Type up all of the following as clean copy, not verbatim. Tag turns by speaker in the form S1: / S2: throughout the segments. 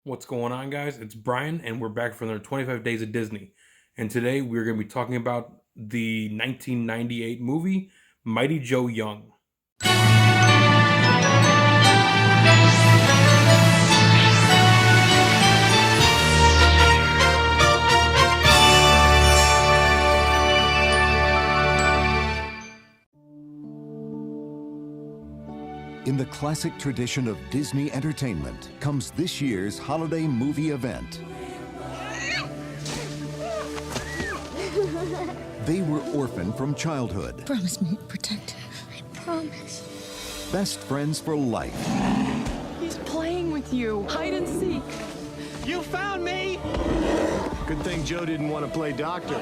S1: What's going on, guys? It's Brian, and we're back for another 25 Days of Disney. And today we're going to be talking about the 1998 movie, Mighty Joe Young.
S2: In the classic tradition of Disney entertainment comes this year's holiday movie event. They were orphaned from childhood.
S3: Promise me to protect him. I promise.
S2: Best friends for life.
S4: He's playing with you. Hide and seek.
S5: You found me! Good thing Joe didn't want to play doctor.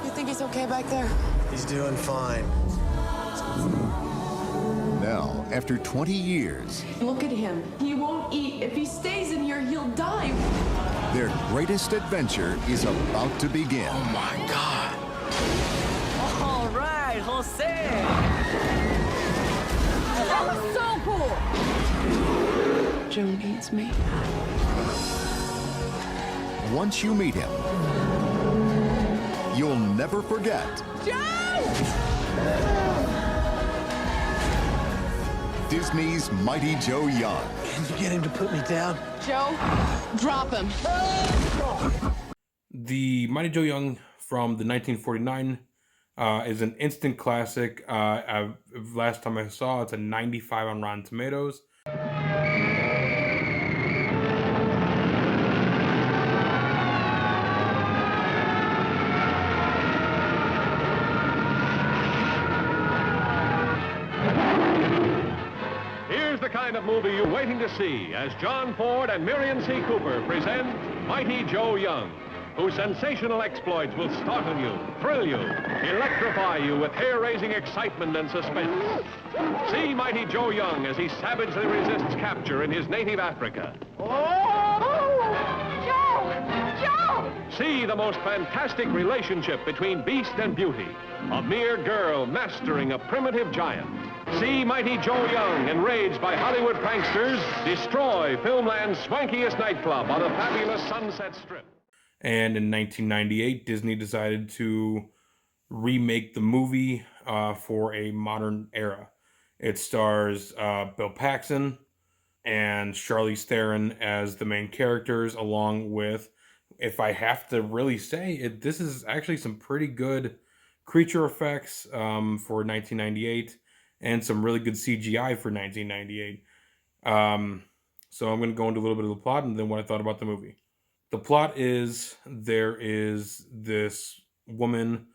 S4: You think he's okay back there?
S5: He's doing fine.
S2: Now, after 20 years,
S4: Look at him. He won't eat. If he stays in here, he'll die.
S2: their greatest adventure is about to begin.
S5: Oh my God.
S6: All right, Jose.
S4: That was so cool. Joe needs me.
S2: Once you meet him, you'll never forget Disney's Mighty Joe Young.
S5: Can you get him to put me down?
S4: Joe, drop him.
S1: The Mighty Joe Young from the 1949 is an instant classic. Last time I saw, it's a 95 on Rotten Tomatoes.
S7: Here's the kind of movie you're waiting to see as John Ford and Miriam C. Cooper present Mighty Joe Young, whose sensational exploits will startle you, thrill you, electrify you with hair-raising excitement and suspense. See Mighty Joe Young as he savagely resists capture in his native Africa. See the most fantastic relationship between beast and beauty, a mere girl mastering a primitive giant. See Mighty Joe Young, enraged by Hollywood pranksters, destroy Filmland's swankiest nightclub on the fabulous Sunset Strip.
S1: And in 1998, Disney decided to remake the movie for a modern era. It stars Bill Paxton and Charlize Theron as the main characters, along with, if I have to really say it, this is actually some pretty good creature effects for 1998 and some really good CGI for 1998. So I'm going to go into a little bit of the plot and then what I thought about the movie. The plot is there is this woman,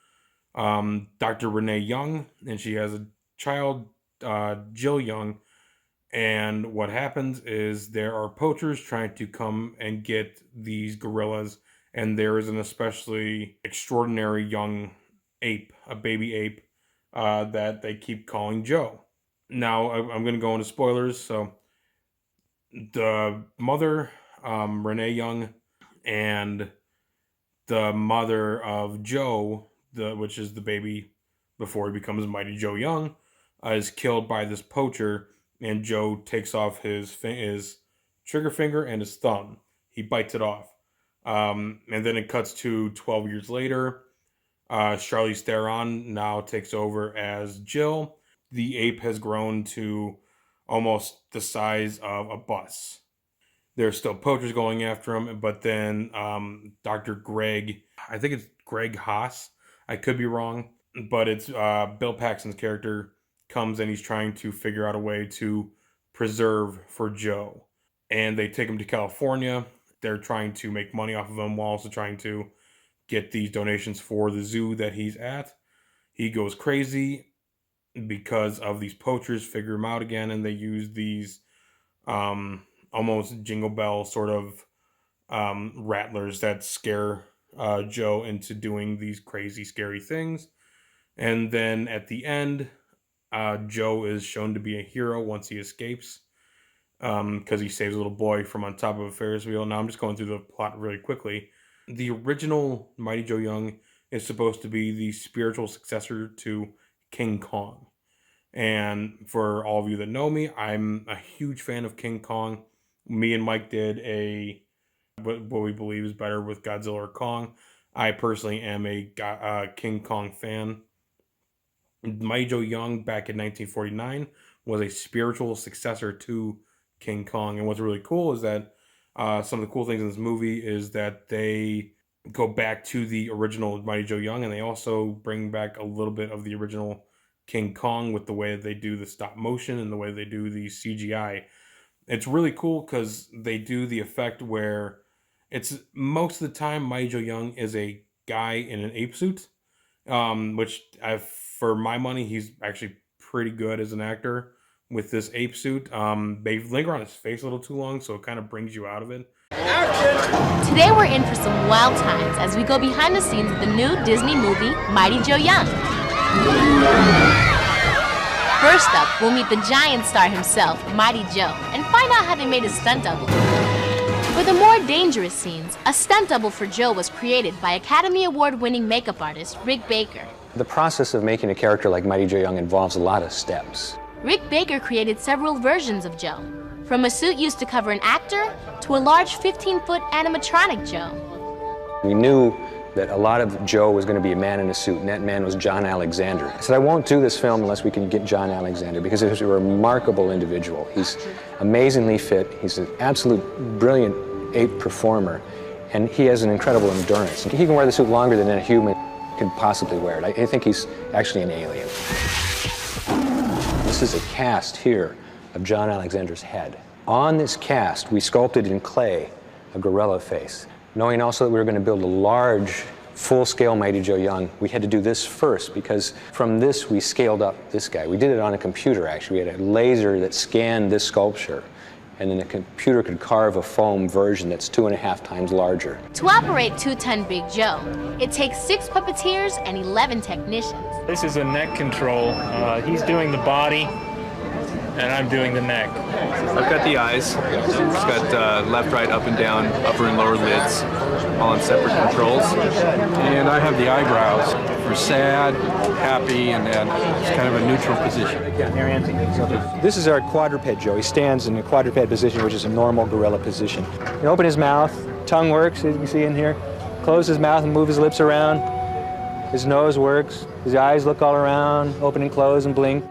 S1: Dr. Renee Young, and she has a child, Jill Young. And what happens is there are poachers trying to come and get these gorillas, and there is an especially extraordinary young ape, a baby ape, that they keep calling Joe. Now, I'm going to go into spoilers. So the mother, Renee Young, and the mother of Joe, which is the baby before he becomes Mighty Joe Young, is killed by this poacher, and Joe takes off his trigger finger and his thumb. He bites it off. And then it cuts to 12 years later. Charlize Theron now takes over as Jill. The ape has grown to almost the size of a bus. There's still poachers going after him, but then Dr. Greg, I think it's Greg Haas, I could be wrong, but it's Bill Paxton's character comes and he's trying to figure out a way to preserve for Joe. And they take him to California. They're trying to make money off of him while also trying to get these donations for the zoo that he's at. He goes crazy because of these poachers figure him out again, and they use these almost jingle bell sort of rattlers that scare Joe into doing these crazy, scary things. And then at the end, Joe is shown to be a hero once he escapes because he saves a little boy from on top of a Ferris wheel. Now I'm just going through the plot really quickly. The original Mighty Joe Young is supposed to be the spiritual successor to King Kong. And for all of you that know me, I'm a huge fan of King Kong. Me and Mike did what we believe is better with Godzilla or Kong. I personally am a King Kong fan. Mighty Joe Young back in 1949 was a spiritual successor to King Kong. And what's really cool is that some of the cool things in this movie is that they go back to the original Mighty Joe Young, and they also bring back a little bit of the original King Kong with the way that they do the stop motion and the way they do the CGI. It's really cool because they do the effect where it's most of the time Mighty Joe Young is a guy in an ape suit, which for my money, he's actually pretty good as an actor with this ape suit. They linger on his face a little too long, so it kind of brings you out of it.
S8: Today we're in for some wild times as we go behind the scenes of the new Disney movie, Mighty Joe Young. First up, we'll meet the giant star himself, Mighty Joe, and find out how they made his stunt double. For the more dangerous scenes, a stunt double for Joe was created by Academy Award-winning makeup artist Rick Baker.
S9: The process of making a character like Mighty Joe Young involves a lot of steps.
S8: Rick Baker created several versions of Joe, from a suit used to cover an actor to a large 15-foot animatronic Joe.
S9: We knew that a lot of Joe was going to be a man in a suit, and that man was John Alexander. I said, I won't do this film unless we can get John Alexander, because he's a remarkable individual. He's amazingly fit, he's an absolute brilliant ape performer, and he has an incredible endurance. He can wear the suit longer than a human could possibly wear it. I think he's actually an alien. This is a cast here of John Alexander's head. On this cast, we sculpted in clay a gorilla face. Knowing also that we were going to build a large, full-scale Mighty Joe Young, we had to do this first, because from this we scaled up this guy. We did it on a computer, actually. We had a laser that scanned this sculpture, and then the computer could carve a foam version that's 2.5 times larger.
S8: To operate 2-ton Big Joe, it takes 6 puppeteers and 11 technicians.
S10: This is a neck control. He's doing the body, and I'm doing the neck.
S11: I've got the eyes. It's got left, right, up and down, upper and lower lids, all on separate controls. And I have the eyebrows for sad, happy, and it's kind of a neutral position.
S12: This is our quadruped Joe. He stands in a quadruped position, which is a normal gorilla position. You can open his mouth, tongue works, as you can see in here. Close his mouth and move his lips around. His nose works. His eyes look all around, open and close and blink.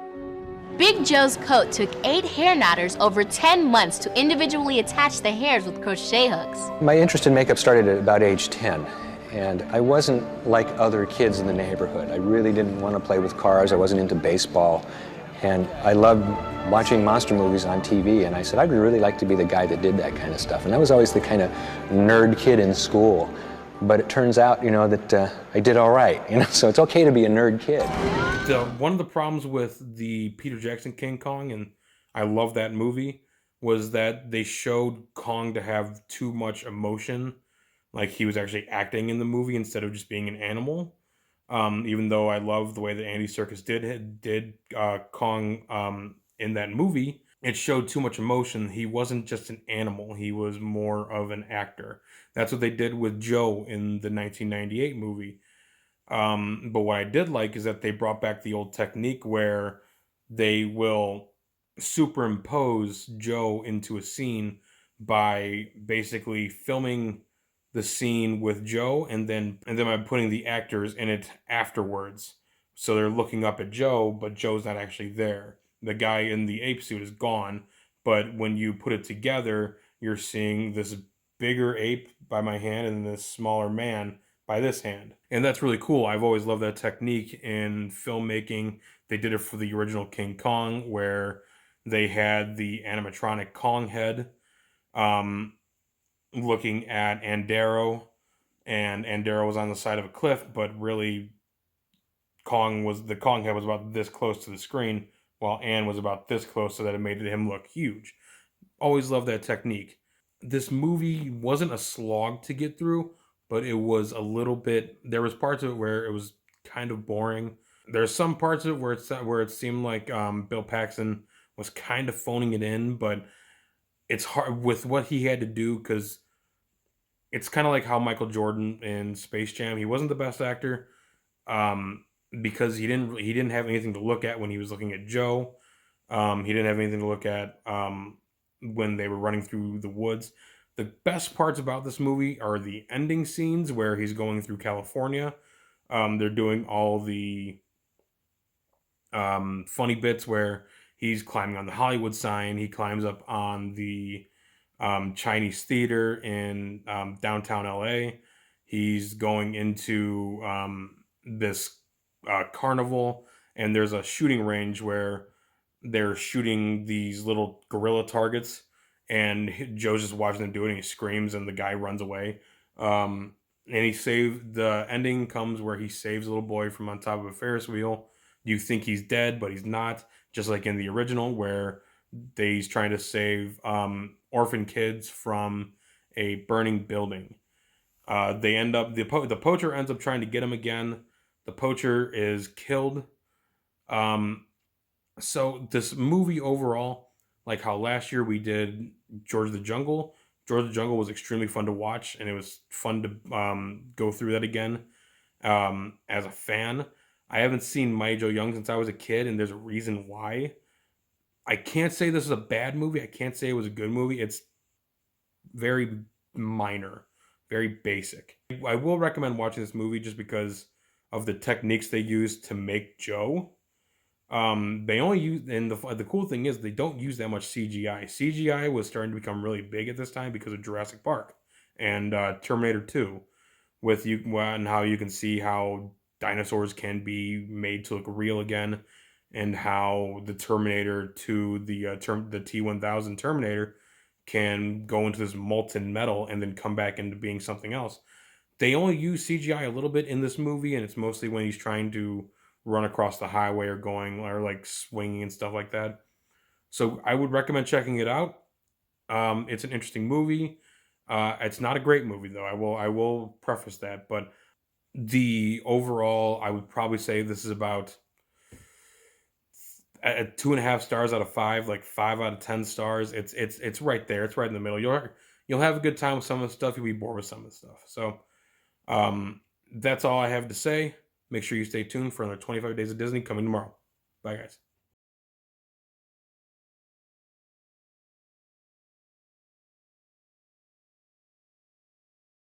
S8: Big Joe's coat took 8 hair knotters over 10 months to individually attach the hairs with crochet hooks.
S9: My interest in makeup started at about age 10, and I wasn't like other kids in the neighborhood. I really didn't want to play with cars. I wasn't into baseball, and I loved watching monster movies on TV, and I said, I'd really like to be the guy that did that kind of stuff. And I was always the kind of nerd kid in school. But it turns out, that I did all right, so it's okay to be a nerd kid.
S1: One of the problems with the Peter Jackson King Kong, and I love that movie, was that they showed Kong to have too much emotion. Like he was actually acting in the movie instead of just being an animal. Even though I love the way that Andy Serkis did Kong in that movie, it showed too much emotion. He wasn't just an animal. He was more of an actor. That's what they did with Joe in the 1998 movie. But what I did like is that they brought back the old technique where they will superimpose Joe into a scene by basically filming the scene with Joe and then by putting the actors in it afterwards. So they're looking up at Joe, but Joe's not actually there. The guy in the ape suit is gone, but when you put it together, you're seeing this bigger ape by my hand and this smaller man by this hand. And that's really cool. I've always loved that technique in filmmaking. They did it for the original King Kong, where they had the animatronic Kong head looking at Andero, and Andero was on the side of a cliff, but really the Kong head was about this close to the screen, while Ann was about this close, so that it made him look huge. Always loved that technique. This movie wasn't a slog to get through, but it was a little bit, there was parts of it where it was kind of boring. There's some parts of it where it seemed like Bill Paxton was kind of phoning it in, but it's hard with what he had to do, because it's kind of like how Michael Jordan in Space Jam, he wasn't the best actor, because he didn't have anything to look at when he was looking at Joe. He didn't have anything to look at when they were running through the woods. The best parts about this movie are the ending scenes where he's going through California. They're doing all the funny bits where he's climbing on the Hollywood sign. He climbs up on the Chinese theater in downtown LA. He's going into this carnival, and there's a shooting range where they're shooting these little gorilla targets, and Joe's just watching them do it, and he screams, and the guy runs away. And the ending comes where he saves a little boy from on top of a Ferris wheel. You think he's dead, but he's not, just like in the original, where he's trying to save orphan kids from a burning building. The poacher ends up trying to get him again. The poacher is killed. So this movie overall, like how last year we did George of the Jungle. George of the Jungle was extremely fun to watch, and it was fun to go through that again as a fan. I haven't seen Mighty Joe Young since I was a kid, and there's a reason why. I can't say this is a bad movie. I can't say it was a good movie. It's very minor, very basic. I will recommend watching this movie just because of the techniques they use to make Joe. They only use, and the cool thing is they don't use that much CGI. CGI was starting to become really big at this time because of Jurassic Park and Terminator 2, and how you can see how dinosaurs can be made to look real again, and how the Terminator to the T-1000 Terminator can go into this molten metal and then come back into being something else. They only use CGI a little bit in this movie, and it's mostly when he's trying to run across the highway or like swinging and stuff like that. So I would recommend checking it out. It's an interesting movie. It's not a great movie though. I will preface that, but the overall, I would probably say this is about at 2.5 stars out of 5, like 5 out of 10 stars. It's right there. It's right in the middle. You'll have a good time with some of the stuff. You'll be bored with some of the stuff. So that's all I have to say. Make sure you stay tuned for another 25 Days of Disney coming tomorrow. Bye, guys.